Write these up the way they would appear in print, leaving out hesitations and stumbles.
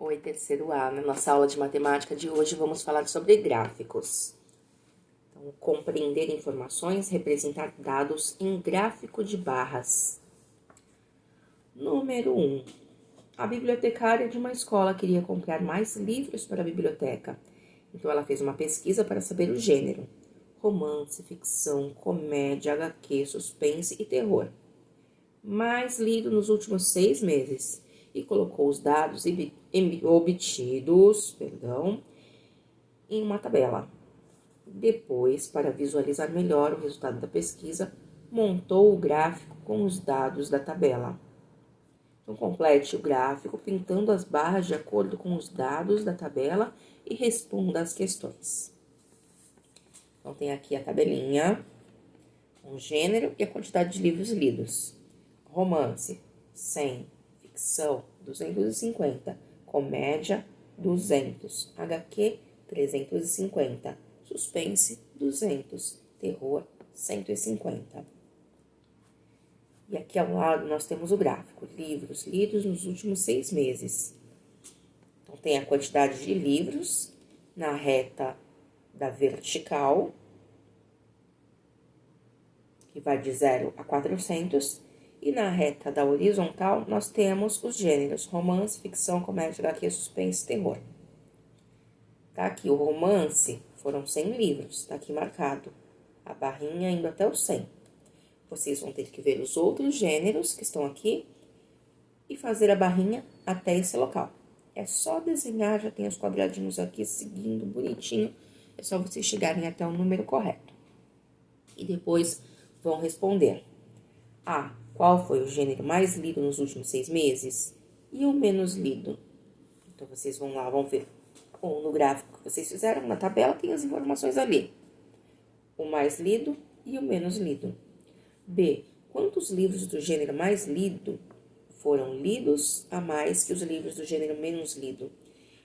Oi, terceiro A. Na nossa aula de matemática de hoje vamos falar sobre gráficos. Então, compreender informações, representar dados em gráfico de barras. Número 1. A bibliotecária de uma escola queria comprar mais livros para a biblioteca. Então, ela fez uma pesquisa para saber o gênero. Romance, ficção, comédia, HQ, suspense e terror. Mais lido nos últimos 6 meses. E colocou os dados obtidos em uma tabela. Depois, para visualizar melhor o resultado da pesquisa, montou o gráfico com os dados da tabela. Então, complete o gráfico pintando as barras de acordo com os dados da tabela e responda as questões. Então, tem aqui a tabelinha, o gênero e a quantidade de livros lidos. Romance, 100. Ficção, 250. Comédia, 200. HQ, 350. Suspense, 200. Terror, 150. E aqui ao lado nós temos o gráfico. Livros lidos nos últimos 6 meses. Então, tem a quantidade de livros na reta da vertical, que vai de 0 a 400. E na reta da horizontal, nós temos os gêneros: romance, ficção, comédia, HQ, suspense, terror. Tá aqui o romance, foram 100 livros, tá aqui marcado. A barrinha indo até o 100. Vocês vão ter que ver os outros gêneros que estão aqui e fazer a barrinha até esse local. É só desenhar, já tem os quadradinhos aqui seguindo bonitinho. É só vocês chegarem até o número correto. E depois vão responder. Qual foi o gênero mais lido nos últimos 6 meses? E o menos lido? Então, vocês vão lá, vão ver. Ou no gráfico que vocês fizeram, na tabela, tem as informações ali. O mais lido e o menos lido. B. Quantos livros do gênero mais lido foram lidos a mais que os livros do gênero menos lido?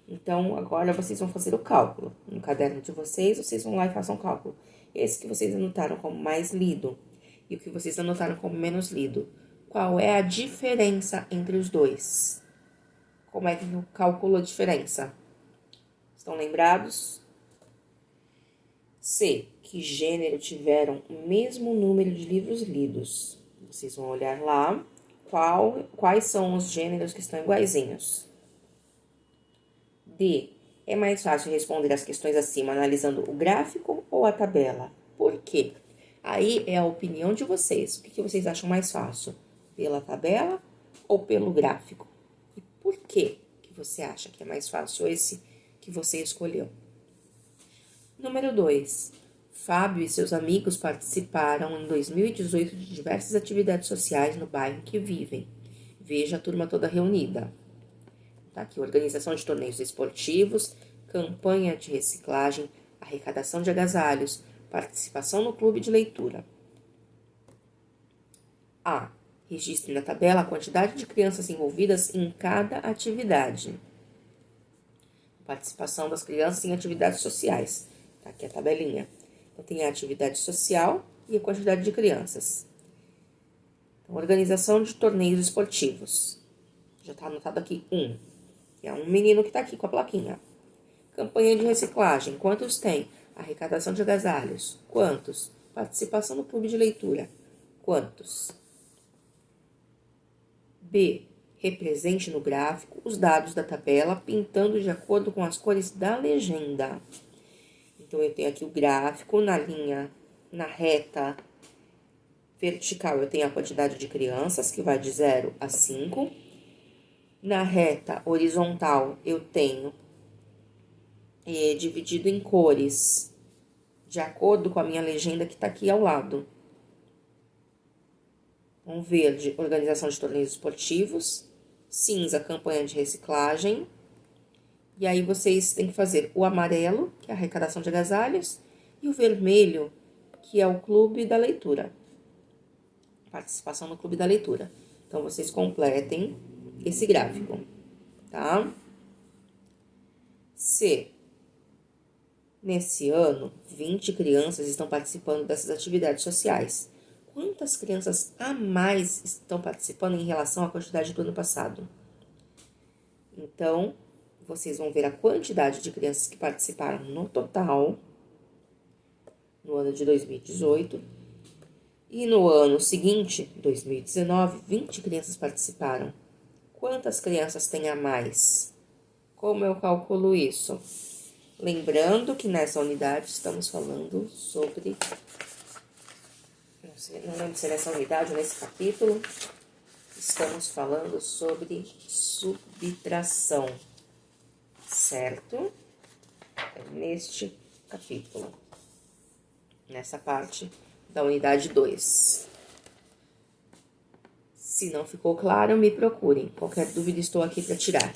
Então, agora vocês vão fazer o cálculo. No caderno de vocês, vocês vão lá e façam o cálculo. Esse que vocês anotaram como mais lido e o que vocês anotaram como menos lido. Qual é a diferença entre os dois? Como é que eu calculo a diferença? Estão lembrados? C. Que gênero tiveram o mesmo número de livros lidos? Vocês vão olhar lá quais são os gêneros que estão iguaizinhos. D. É mais fácil responder as questões acima analisando o gráfico ou a tabela? Por quê? Aí é a opinião de vocês. O que vocês acham mais fácil? Pela tabela ou pelo gráfico? E por que você acha que é mais fácil esse que você escolheu? Número 2. Fábio e seus amigos participaram em 2018 de diversas atividades sociais no bairro que vivem. Veja a turma toda reunida. Tá aqui, organização de torneios esportivos, campanha de reciclagem, arrecadação de agasalhos, participação no clube de leitura. A. Registre na tabela a quantidade de crianças envolvidas em cada atividade. Participação das crianças em atividades sociais. Tá aqui a tabelinha. Então, tem a atividade social e a quantidade de crianças. Então, organização de torneios esportivos. Já está anotado aqui 1. É um menino que está aqui com a plaquinha. Campanha de reciclagem. Quantos tem? Arrecadação de agasalhos. Quantos? Participação no clube de leitura. Quantos? B. Represente no gráfico os dados da tabela, pintando de acordo com as cores da legenda. Então, eu tenho aqui o gráfico na reta vertical, eu tenho a quantidade de crianças, que vai de 0 a 5. Na reta horizontal, eu tenho dividido em cores, de acordo com a minha legenda que está aqui ao lado. Um verde, organização de torneios esportivos. Cinza, campanha de reciclagem. E aí, vocês têm que fazer o amarelo, que é a arrecadação de agasalhos, e o vermelho, que é o clube da leitura. Participação no clube da leitura. Então, vocês completem esse gráfico, tá? C. Nesse ano, 20 crianças estão participando dessas atividades sociais. Quantas crianças a mais estão participando em relação à quantidade do ano passado? Então, vocês vão ver a quantidade de crianças que participaram no total, no ano de 2018. E no ano seguinte, 2019, 20 crianças participaram. Quantas crianças tem a mais? Como eu calculo isso? Lembrando que nessa unidade estamos falando sobre... Não lembro se é nessa unidade ou nesse capítulo. Estamos falando sobre subtração, certo? É neste capítulo, nessa parte da unidade 2. Se não ficou claro, me procurem. Qualquer dúvida, estou aqui para tirar.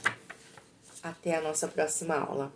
Até a nossa próxima aula.